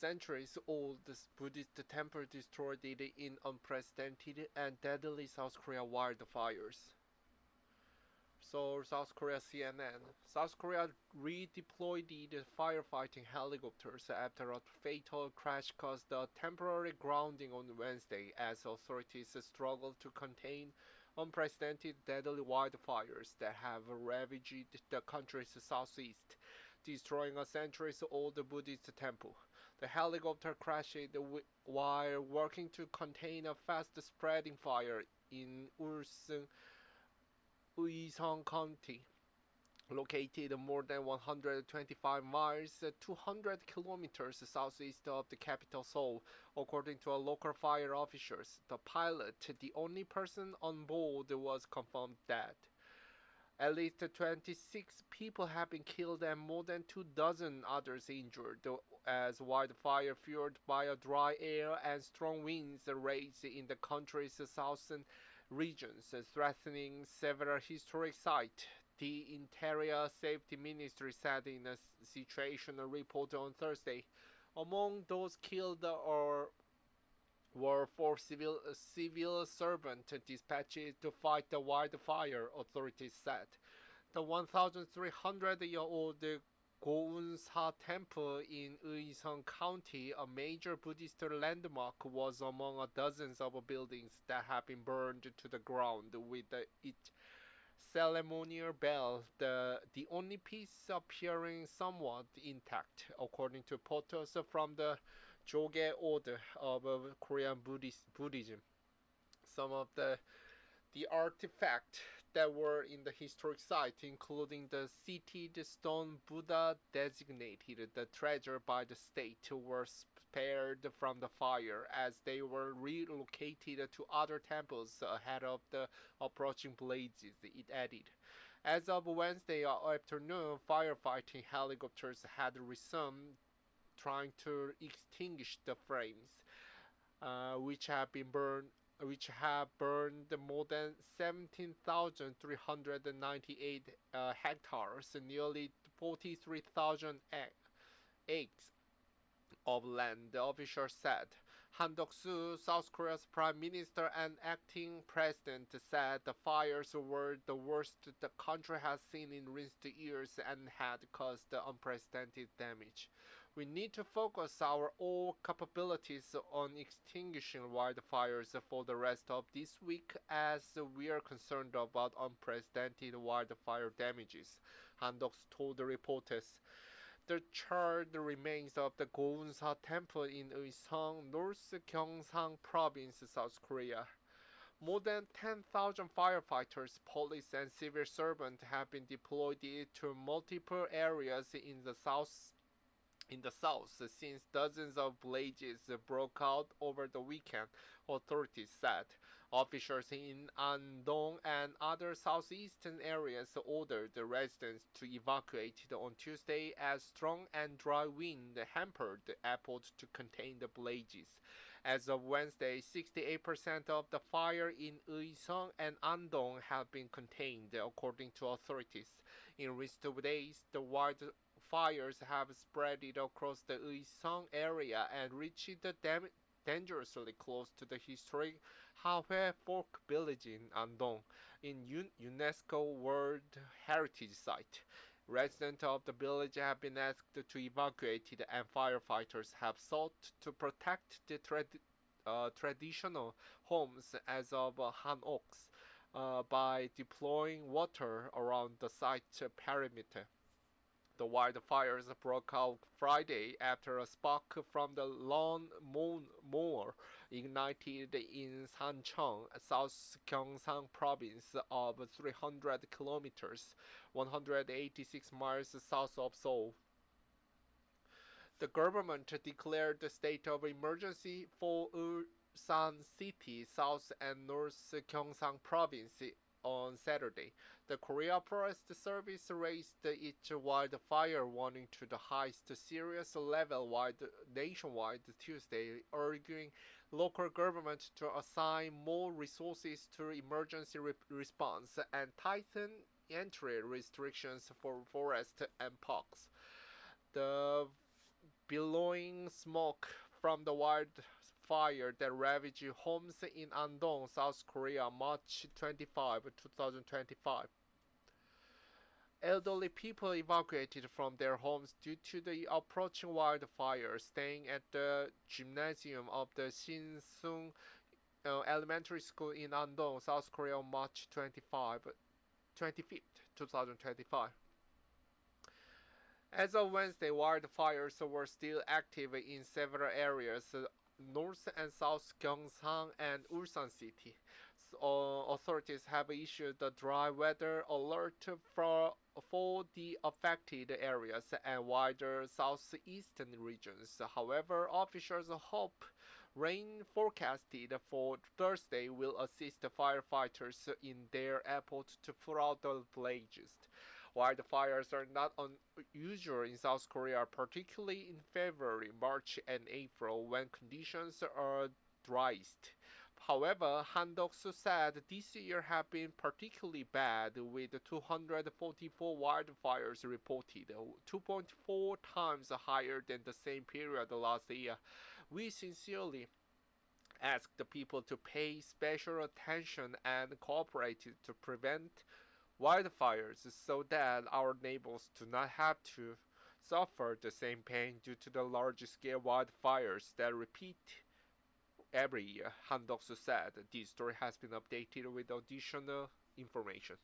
centuries-old Buddhist temple destroyed in unprecedented and deadly South Korea wildfires. So, South Korea CNN. South Korea redeployed the firefighting helicopters after a fatal crash caused a temporary grounding on Wednesday as authorities struggle to contain unprecedented deadly wildfires that have ravaged the country's southeast, destroying a centuries-old Buddhist temple. The helicopter crashed while working to contain a fast-spreading fire in Uiseong County, located more than 125 miles, 200 kilometers southeast of the capital Seoul, according to local fire officials. The pilot, the only person on board, was confirmed dead. At least 26 people have been killed and more than 24 others injured, as wildfire fueled by a dry air and strong winds raged in the country's southern regions, threatening several historic sites. The Interior Safety Ministry said in a situational report on Thursday. Among those killed were four civil servants dispatched to fight the wildfire, authorities said. The 1,300-year-old Gawon Temple in Uiseong County, a major Buddhist landmark, was among dozens of buildings that have been burned to the ground, with its ceremonial bell, the only piece appearing somewhat intact, according to photos from the Joge order of Korean Buddhism. Some of the artifacts that were in the historic site, including the seated stone Buddha designated the treasure by the state, were spared from the fire as they were relocated to other temples ahead of the approaching blazes, it added. As of Wednesday afternoon, firefighting helicopters had resumed trying to extinguish the flames, which have burned more than 17,398 hectares, nearly 43,000 acres of land, the official said. Han Duck-soo, South Korea's prime minister and acting president, said the fires were the worst the country has seen in recent years and had caused unprecedented damage. We need to focus our all capabilities on extinguishing wildfires for the rest of this week as we are concerned about unprecedented wildfire damages, Han Duck told the reporters. The charred remains of the Gawon Temple in Uiseong, North Gyeongsang Province, South Korea. More than 10,000 firefighters, police, and civil servants have been deployed to multiple areas in the south since dozens of blazes broke out over the weekend, authorities said. Officials in Andong and other southeastern areas ordered the residents to evacuate on Tuesday as strong and dry wind hampered the effort to contain the blazes. As of Wednesday, 68% of the fire in Uiseong and Andong have been contained, according to authorities. In recent days, the wildfires have spread across the Uiseong area and reached dangerously close to the historic Hahue Folk Village in Andong, in UNESCO World Heritage Site. Residents of the village have been asked to evacuate, and firefighters have sought to protect the traditional homes as of hanoks by deploying water around the site perimeter. The wildfires broke out Friday after a spark from the lawn mower ignited in Sancheong, South Gyeongsang Province of 300 kilometers, 186 miles south of Seoul. The government declared the state of emergency for Ulsan City, South and North Gyeongsang Province on Saturday. The Korea Forest Service raised its wildfire warning to the highest serious level nationwide Tuesday, urging local government to assign more resources to emergency response and tighten entry restrictions for forests and parks. The billowing smoke from the wildfire that ravaged homes in Andong, South Korea, March 25, 2025. Elderly people evacuated from their homes due to the approaching wildfire, staying at the gymnasium of the Shinseung Elementary School in Andong, South Korea, on March 25th, 2025. As of Wednesday, wildfires were still active in several areas, North and South Gyeongsang and Ulsan City. Authorities have issued a dry weather alert for the affected areas and wider southeastern regions. However, officials hope rain forecasted for Thursday will assist firefighters in their effort to put out the blazes. Wildfires are not unusual in South Korea, particularly in February, March, and April when conditions are driest. However, Han Dok-soo said this year have been particularly bad, with 244 wildfires reported, 2.4 times higher than the same period last year. We sincerely ask the people to pay special attention and cooperate to prevent wildfires so that our neighbors do not have to suffer the same pain due to the large-scale wildfires that repeat every year, Han Dok-soo said. This story has been updated with additional information.